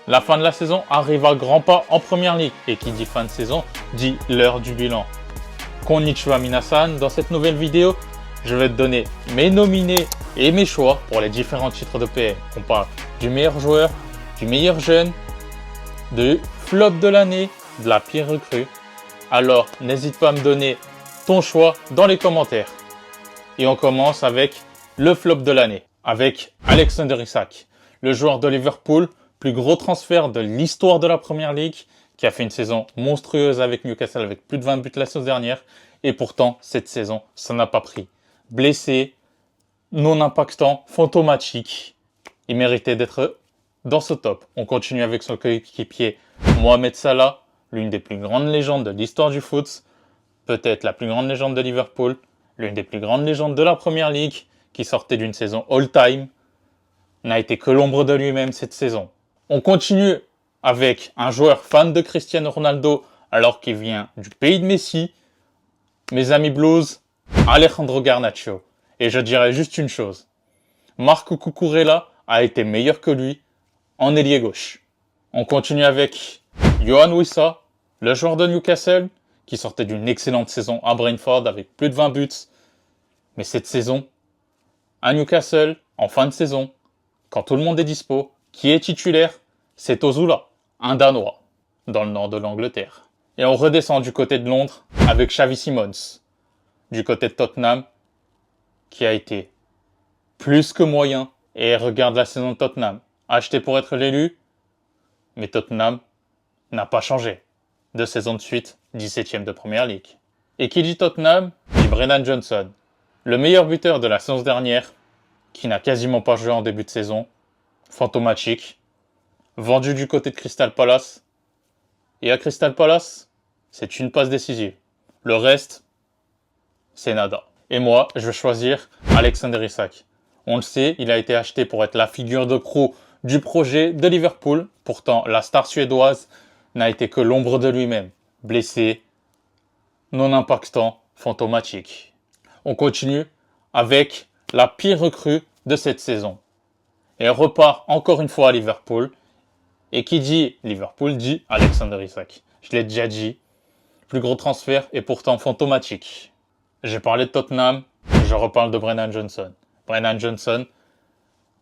La fin de la saison arrive à grands pas en première ligue. Et qui dit fin de saison, dit l'heure du bilan. Konnichiwa minasan, dans cette nouvelle vidéo, je vais te donner mes nominés et mes choix pour les différents titres de PM. On parle du meilleur joueur, du meilleur jeune, du flop de l'année, de la pire recrue. Alors, n'hésite pas à me donner ton choix dans les commentaires. Et on commence avec le flop de l'année, avec Alexander Isak, le joueur de Liverpool, plus gros transfert de l'histoire de la Première Ligue, qui a fait une saison monstrueuse avec Newcastle avec plus de 20 buts la saison dernière. Et pourtant, cette saison, ça n'a pas pris. Blessé, non impactant, fantomatique. Il méritait d'être dans ce top. On continue avec son coéquipier Mohamed Salah, l'une des plus grandes légendes de l'histoire du foot, peut-être la plus grande légende de Liverpool, l'une des plus grandes légendes de la Première Ligue, qui sortait d'une saison all-time, n'a été que l'ombre de lui-même cette saison. On continue avec un joueur fan de Cristiano Ronaldo, alors qu'il vient du pays de Messi, mes amis Blues, Alejandro Garnacho. Et je dirais juste une chose, Marco Cucurella a été meilleur que lui en ailier gauche. On continue avec Yohan Wissa, le joueur de Newcastle, qui sortait d'une excellente saison à Brentford avec plus de 20 buts. Mais cette saison, à Newcastle, en fin de saison, quand tout le monde est dispo, qui est titulaire, c'est Ozula, un Danois, dans le nord de l'Angleterre. Et on redescend du côté de Londres avec Xavi Simons, du côté de Tottenham, qui a été plus que moyen. Et regarde la saison de Tottenham, acheté pour être l'élu, mais Tottenham n'a pas changé. 2 saisons de suite, 17e de Première Ligue. Et qui dit Tottenham, dit Brennan Johnson, le meilleur buteur de la saison dernière, qui n'a quasiment pas joué en début de saison, fantomatique, vendu du côté de Crystal Palace. Et à Crystal Palace, c'est une passe décisive. Le reste, c'est nada. Et moi, je vais choisir Alexander Isak. On le sait, il a été acheté pour être la figure de proue du projet de Liverpool. Pourtant, la star suédoise n'a été que l'ombre de lui-même. Blessé, non impactant, fantomatique. On continue avec la pire recrue de cette saison. Et elle repart encore une fois à Liverpool. Et qui dit Liverpool dit Alexander Isak. Je l'ai déjà dit. Plus gros transfert et pourtant fantomatique. J'ai parlé de Tottenham, je reparle de Brennan Johnson. Brennan Johnson,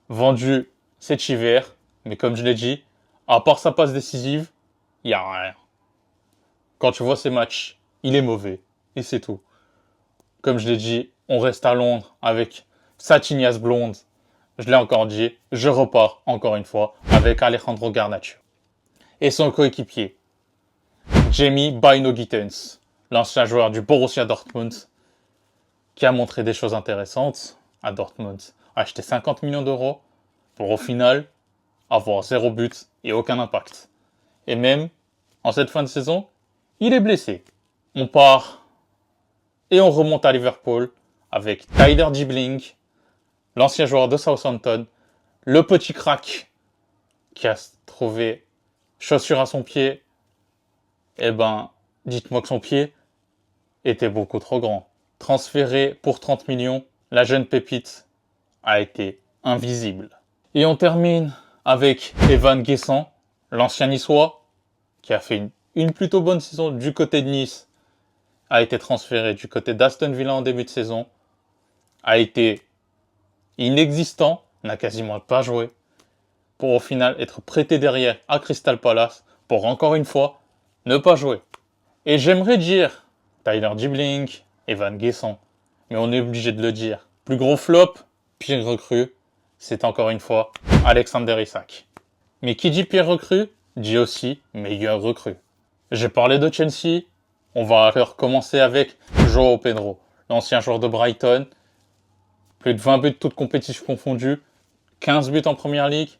vendu cet hiver, mais comme je l'ai dit, à part sa passe décisive, il n'y a rien. Quand tu vois ses matchs, il est mauvais. Et c'est tout. Comme je l'ai dit, on reste à Londres avec sa tignasse blonde. Je l'ai encore dit, je repars encore une fois avec Alejandro Garnacho. Et son coéquipier, Jamie Bino Gittens, l'ancien joueur du Borussia Dortmund, qui a montré des choses intéressantes à Dortmund, a acheté 50 millions d'euros pour au final avoir 0 but et aucun impact. Et même, en cette fin de saison, il est blessé. On part et on remonte à Liverpool avec Tyler Dibling, l'ancien joueur de Southampton, le petit crack qui a trouvé chaussure à son pied. Eh ben, dites-moi que son pied était beaucoup trop grand. Transféré pour 30 millions, la jeune pépite a été invisible. Et on termine avec Evan Guessant, l'ancien niçois, qui a fait une plutôt bonne saison du côté de Nice, a été transféré du côté d'Aston Villa en début de saison, a été inexistant, n'a quasiment pas joué, pour au final être prêté derrière à Crystal Palace, pour encore une fois ne pas jouer. Et j'aimerais dire Tyler Dibling, Evan Guessant, mais on est obligé de le dire. Plus gros flop, pire recrue, c'est encore une fois Alexander Isak. Mais qui dit pire recrue, dit aussi meilleur recrue. J'ai parlé de Chelsea, on va alors commencer avec João Pedro, l'ancien joueur de Brighton. Plus de 20 buts toutes compétitions confondues, 15 buts en Première Ligue,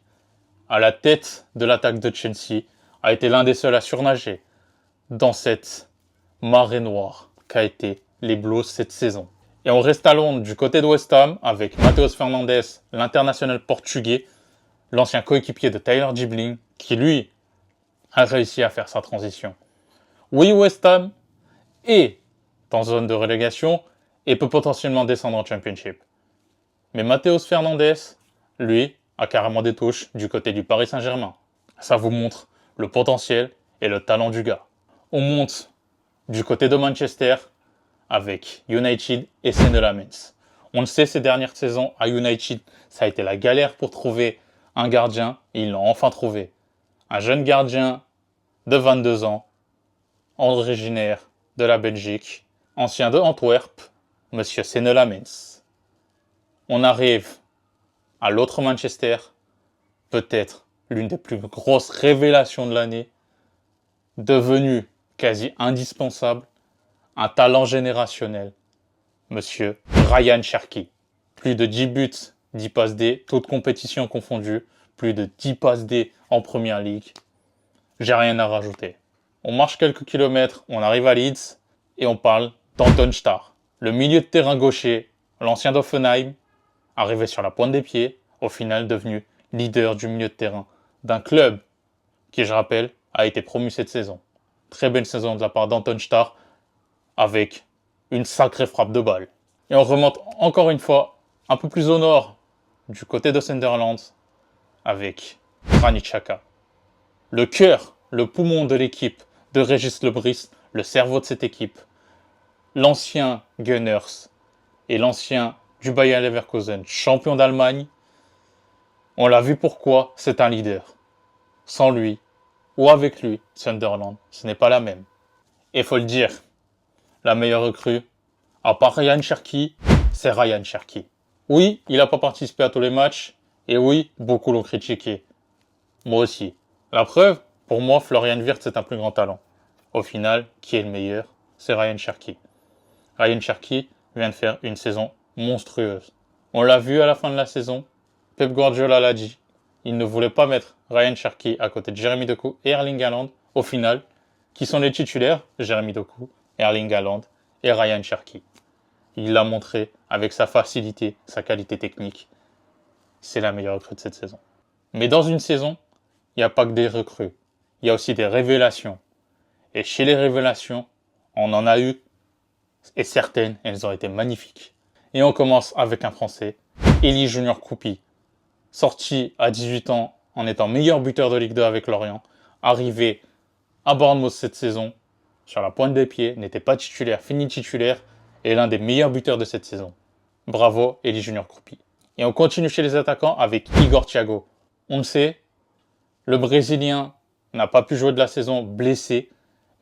à la tête de l'attaque de Chelsea, a été l'un des seuls à surnager dans cette marée noire qu'a été les Blues cette saison. Et on reste à Londres du côté de West Ham avec Matheus Fernandes, l'international portugais, l'ancien coéquipier de Tyler Dibling, qui lui a réussi à faire sa transition. Oui, West Ham est en zone de relégation et peut potentiellement descendre en Championship. Mais Matheus Fernandes, lui, a carrément des touches du côté du Paris Saint-Germain. Ça vous montre le potentiel et le talent du gars. On monte du côté de Manchester avec United et Senne Lammens. On le sait, ces dernières saisons à United, ça a été la galère pour trouver un gardien et ils l'ont enfin trouvé. Un jeune gardien de 22 ans, originaire de la Belgique, ancien de Antwerp, Monsieur Senne Lammens. On arrive à l'autre Manchester, peut-être l'une des plus grosses révélations de l'année, devenu quasi indispensable, un talent générationnel, Monsieur Ryan Cherki. Plus de 10 buts, 10 passes D, toutes compétitions confondues, plus de 10 passes D en Première Ligue. J'ai rien à rajouter. On marche quelques kilomètres, on arrive à Leeds et on parle d'Anton Starr, le milieu de terrain gaucher, l'ancien d'Offenheim, arrivé sur la pointe des pieds, au final devenu leader du milieu de terrain d'un club qui, je rappelle, a été promu cette saison. Très belle saison de la part d'Anton Starr avec une sacrée frappe de balle. Et on remonte encore une fois un peu plus au nord du côté de Sunderland avec Granit Xhaka. Le cœur, le poumon de l'équipe de Régis Lebris, le cerveau de cette équipe, l'ancien Gunners et l'ancien du Bayer Leverkusen, champion d'Allemagne. On l'a vu pourquoi, c'est un leader. Sans lui, ou avec lui, Sunderland, ce n'est pas la même. Et il faut le dire, la meilleure recrue, à part Ryan Cherki, c'est Ryan Cherki. Oui, il n'a pas participé à tous les matchs, et oui, beaucoup l'ont critiqué. Moi aussi. La preuve, pour moi, Florian Wirtz c'est un plus grand talent. Au final, qui est le meilleur? C'est Ryan Cherki. Ryan Cherki vient de faire une saison monstrueuse. On l'a vu à la fin de la saison, Pep Guardiola l'a dit, il ne voulait pas mettre Ryan Cherki à côté de Jeremy Doku et Erling Haaland. Au final, qui sont les titulaires? Jeremy Doku, Erling Haaland et Ryan Cherki. Il l'a montré avec sa facilité, sa qualité technique. C'est la meilleure recrue de cette saison. Mais dans une saison, il n'y a pas que des recrues. Il y a aussi des révélations. Et chez les révélations, on en a eu, et certaines, elles ont été magnifiques. Et on commence avec un Français, Elie Junior Koupi, sorti à 18 ans en étant meilleur buteur de Ligue 2 avec Lorient, arrivé à Bournemouth cette saison, sur la pointe des pieds, n'était pas titulaire, fini titulaire, et l'un des meilleurs buteurs de cette saison. Bravo, Elie Junior Koupi. Et on continue chez les attaquants avec Igor Thiago. On le sait, le Brésilien n'a pas pu jouer de la saison blessé,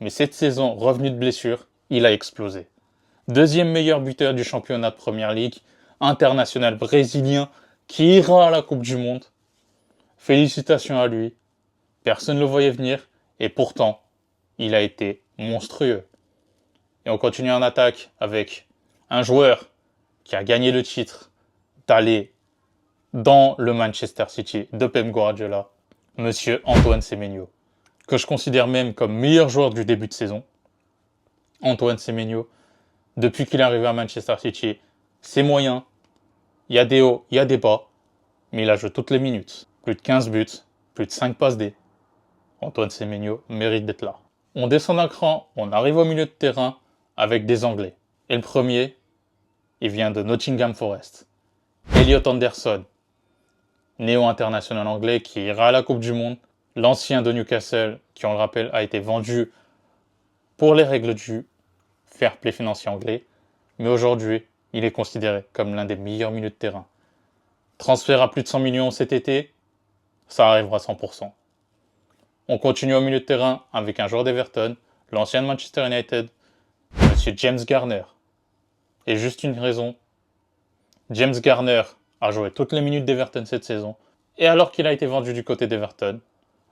mais cette saison, revenu de blessure, il a explosé. Deuxième meilleur buteur du championnat de Première Ligue, international brésilien qui ira à la Coupe du Monde. Félicitations à lui. Personne ne le voyait venir et pourtant, il a été monstrueux. Et on continue en attaque avec un joueur qui a gagné le titre d'aller dans le Manchester City de Pep Guardiola, Monsieur Antoine Semenyo, que je considère même comme meilleur joueur du début de saison. Antoine Semenyo, depuis qu'il est arrivé à Manchester City, c'est moyen. Il y a des hauts, il y a des bas, mais il a joué toutes les minutes. Plus de 15 buts, plus de 5 passes D. Antoine Semenyo mérite d'être là. On descend d'un cran, on arrive au milieu de terrain avec des Anglais. Et le premier, il vient de Nottingham Forest. Elliot Anderson, néo-international anglais qui ira à la Coupe du Monde. L'ancien de Newcastle, qui on le rappelle, a été vendu pour les règles du fair play financier anglais. Mais aujourd'hui, il est considéré comme l'un des meilleurs milieux de terrain. Transfert à plus de 100 millions cet été, ça arrivera à 100%. On continue au milieu de terrain avec un joueur d'Everton, l'ancien de Manchester United, Monsieur James Garner. Et juste une raison, James Garner a joué toutes les minutes d'Everton cette saison, et alors qu'il a été vendu du côté d'Everton,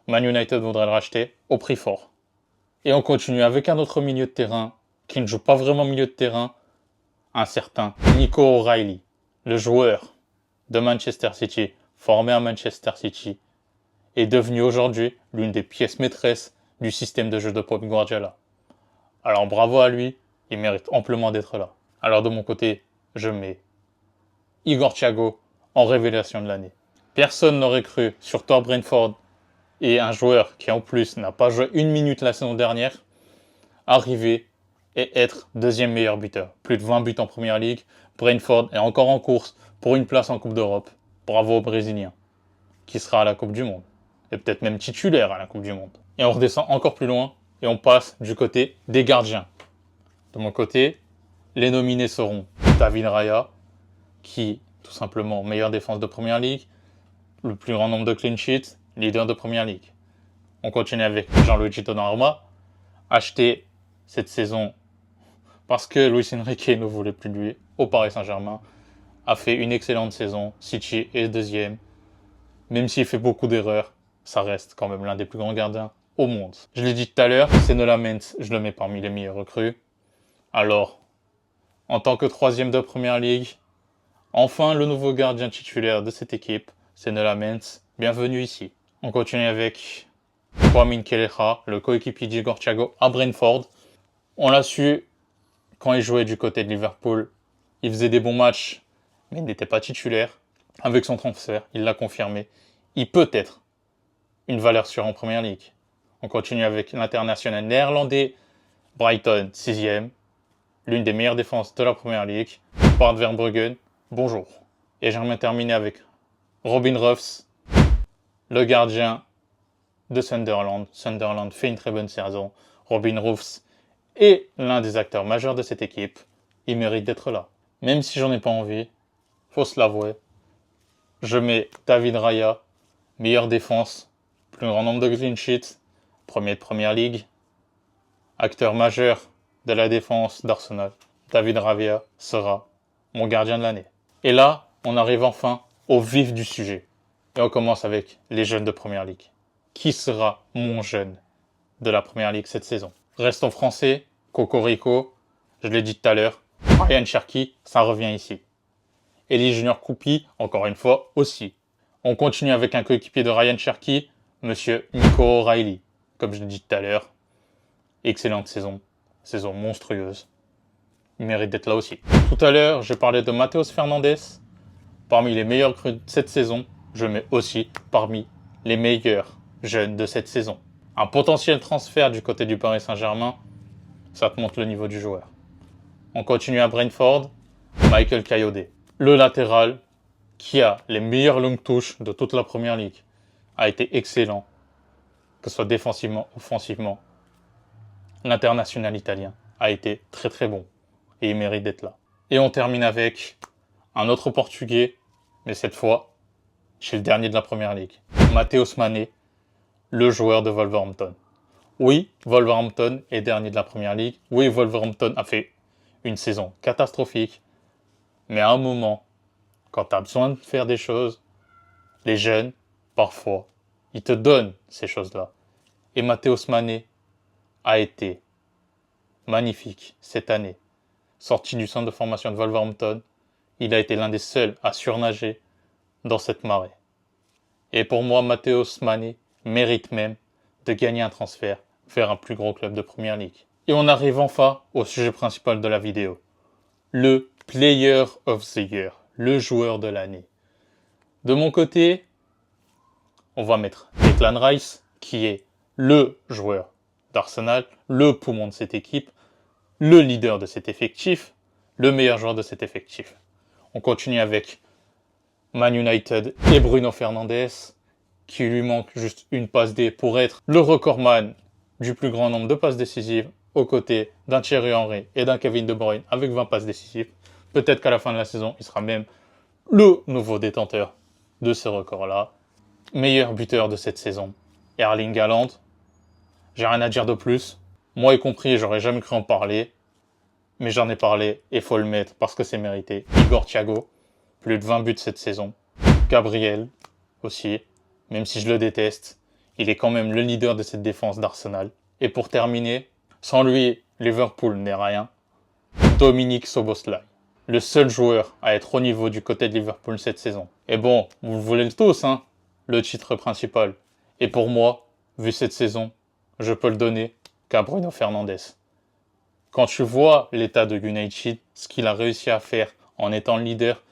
Man United voudrait le racheter au prix fort. Et on continue avec un autre milieu de terrain, qui ne joue pas vraiment milieu de terrain, un certain Nico O'Reilly, le joueur de Manchester City, formé à Manchester City, est devenu aujourd'hui l'une des pièces maîtresses du système de jeu de Pep Guardiola. Alors bravo à lui, il mérite amplement d'être là. Alors de mon côté, je mets Igor Thiago en révélation de l'année. Personne n'aurait cru, surtout à Brentford, et un joueur qui en plus n'a pas joué une minute la saison dernière, arriver et être deuxième meilleur buteur. Plus de 20 buts en Première Ligue, Brentford est encore en course pour une place en Coupe d'Europe. Bravo au Brésilien, qui sera à la Coupe du Monde. et peut-être même titulaire à la Coupe du Monde. Et on redescend encore plus loin et on passe du côté des gardiens. De mon côté, les nominés seront David Raya, qui tout simplement meilleure défense de Première Ligue, le plus grand nombre de clean sheets, leader de Première Ligue. On continue avec Gianluigi Donnarumma, acheté cette saison parce que Luis Enrique ne voulait plus de lui au Paris Saint-Germain, a fait une excellente saison. City est deuxième. Même s'il fait beaucoup d'erreurs, ça reste quand même l'un des plus grands gardiens au monde. Je l'ai dit tout à l'heure, Senola Mendes, je le mets parmi les meilleurs recrues. Alors, en tant que troisième de Première Ligue, enfin le nouveau gardien titulaire de cette équipe, Senola Mendes, bienvenue ici. On continue avec Kwame Kelleher, le coéquipier d'Igor Thiago à Brentford. On l'a su quand il jouait du côté de Liverpool. Il faisait des bons matchs, mais il n'était pas titulaire. Avec son transfert, il l'a confirmé. Il peut être une valeur sûre en Première Ligue. On continue avec l'international néerlandais Brighton, 6e. L'une des meilleures défenses de la Première Ligue. Bart Verbruggen, bonjour. Et j'aimerais terminer avec Robin Ruffs, le gardien de Sunderland. Sunderland fait une très bonne saison. Robin Ruffs est l'un des acteurs majeurs de cette équipe. Il mérite d'être là. Même si j'en ai pas envie, faut se l'avouer. Je mets David Raya, meilleure défense, plus grand nombre de clean sheets, premier de Première Ligue, acteur majeur de la défense d'Arsenal. David Raya sera mon gardien de l'année. Et là, on arrive enfin au vif du sujet. Et on commence avec les jeunes de Première Ligue. Qui sera mon jeune de la Première Ligue cette saison? Restons français, Cocorico, je l'ai dit tout à l'heure, Ryan Cherki, ça revient ici. Elie Junior Koupi, encore une fois, aussi. On continue avec un coéquipier de Ryan Cherki, monsieur Nico O'Reilly. Comme je l'ai dit tout à l'heure, excellente saison, saison monstrueuse. Il mérite d'être là aussi. Tout à l'heure, j'ai parlé de Matheus Fernandes. Parmi les meilleurs recrues de cette saison, je mets aussi parmi les meilleurs jeunes de cette saison. Un potentiel transfert du côté du Paris Saint-Germain, ça te montre le niveau du joueur. On continue à Brentford, Michael Kayode. Le latéral qui a les meilleures longues touches de toute la Première Ligue a été excellent, que ce soit défensivement, offensivement. L'international italien a été très très bon et il mérite d'être là. Et on termine avec un autre Portugais, mais cette fois, chez le dernier de la Première Ligue. Matheus Mané, le joueur de Wolverhampton. Oui, Wolverhampton est dernier de la Première Ligue. Oui, Wolverhampton a fait une saison catastrophique. Mais à un moment, quand tu as besoin de faire des choses, les jeunes, parfois, ils te donnent ces choses-là. Et Matheus Mané a été magnifique cette année. Sorti du centre de formation de Wolverhampton, il a été l'un des seuls à surnager dans cette marée. Et pour moi, Matheus Mané mérite même de gagner un transfert vers un plus gros club de Première Ligue. Et on arrive enfin au sujet principal de la vidéo. Le Player of the Year, le joueur de l'année. De mon côté, on va mettre Declan Rice, qui est le joueur d'Arsenal, le poumon de cette équipe, le leader de cet effectif, le meilleur joueur de cet effectif. On continue avec Man United et Bruno Fernandes, qui lui manque juste une passe D pour être le recordman du plus grand nombre de passes décisives, aux côtés d'un Thierry Henry et d'un Kevin De Bruyne avec 20 passes décisives. Peut-être qu'à la fin de la saison, il sera même le nouveau détenteur de ce record-là. Meilleur buteur de cette saison, Erling Haaland. J'ai rien à dire de plus. Moi y compris, j'aurais jamais cru en parler. Mais j'en ai parlé et faut le mettre parce que c'est mérité. Igor Thiago, plus de 20 buts cette saison. Gabriel aussi, même si je le déteste. Il est quand même le leader de cette défense d'Arsenal. Et pour terminer, sans lui, Liverpool n'est rien. Dominique Szoboszlai, le seul joueur à être au niveau du côté de Liverpool cette saison. Et bon, vous le voulez tous, hein, le titre principal. Et pour moi, vu cette saison, je peux le donner qu'à Bruno Fernandes. Quand tu vois l'état de United, ce qu'il a réussi à faire en étant leader,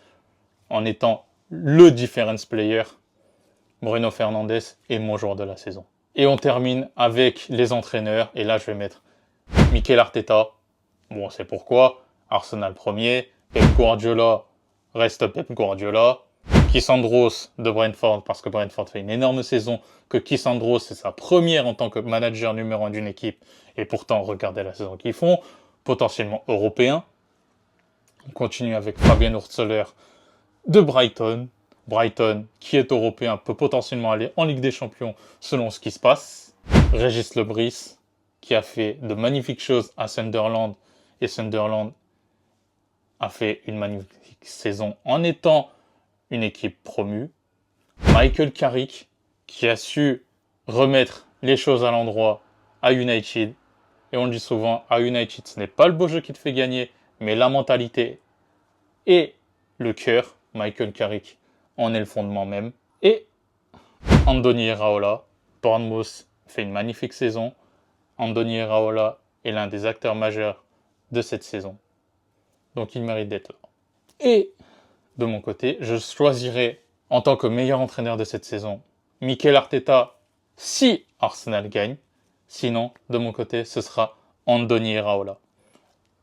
en étant le difference player, Bruno Fernandes est mon joueur de la saison. Et on termine avec les entraîneurs. Et là, je vais mettre Mikel Arteta. Bon, c'est pourquoi. Arsenal premier. Pep Guardiola reste Pep Guardiola. Kissandros de Brentford, parce que Brentford fait une énorme saison, que Kissandros c'est sa première en tant que manager numéro 1 d'une équipe, et pourtant regardez la saison qu'ils font, potentiellement européen. On continue avec Fabien Hurtzeler de Brighton. Brighton, qui est européen, peut potentiellement aller en Ligue des Champions selon ce qui se passe. Régis Lebris, qui a fait de magnifiques choses à Sunderland, et Sunderland a fait une magnifique saison en étant une équipe promue. Michael Carrick, qui a su remettre les choses à l'endroit à United. Et on le dit souvent, à United, ce n'est pas le beau jeu qui te fait gagner, mais la mentalité et le cœur. Michael Carrick en est le fondement même. Et Andoni Iraola, Bournemouth fait une magnifique saison. Andoni Iraola est l'un des acteurs majeurs de cette saison. Donc il mérite d'être là. Et de mon côté, je choisirai en tant que meilleur entraîneur de cette saison Mikel Arteta si Arsenal gagne. Sinon, de mon côté, ce sera Andoni Iraola,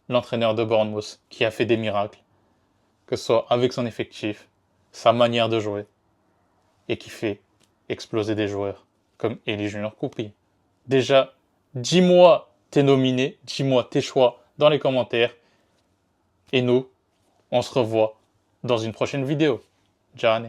l'entraîneur de Bournemouth qui a fait des miracles, que ce soit avec son effectif, sa manière de jouer, et qui fait exploser des joueurs comme Eli Junior Koupi. Déjà, dis-moi tes nominés, dis-moi tes choix dans les commentaires, et nous, on se revoit dans une prochaine vidéo. Ciao.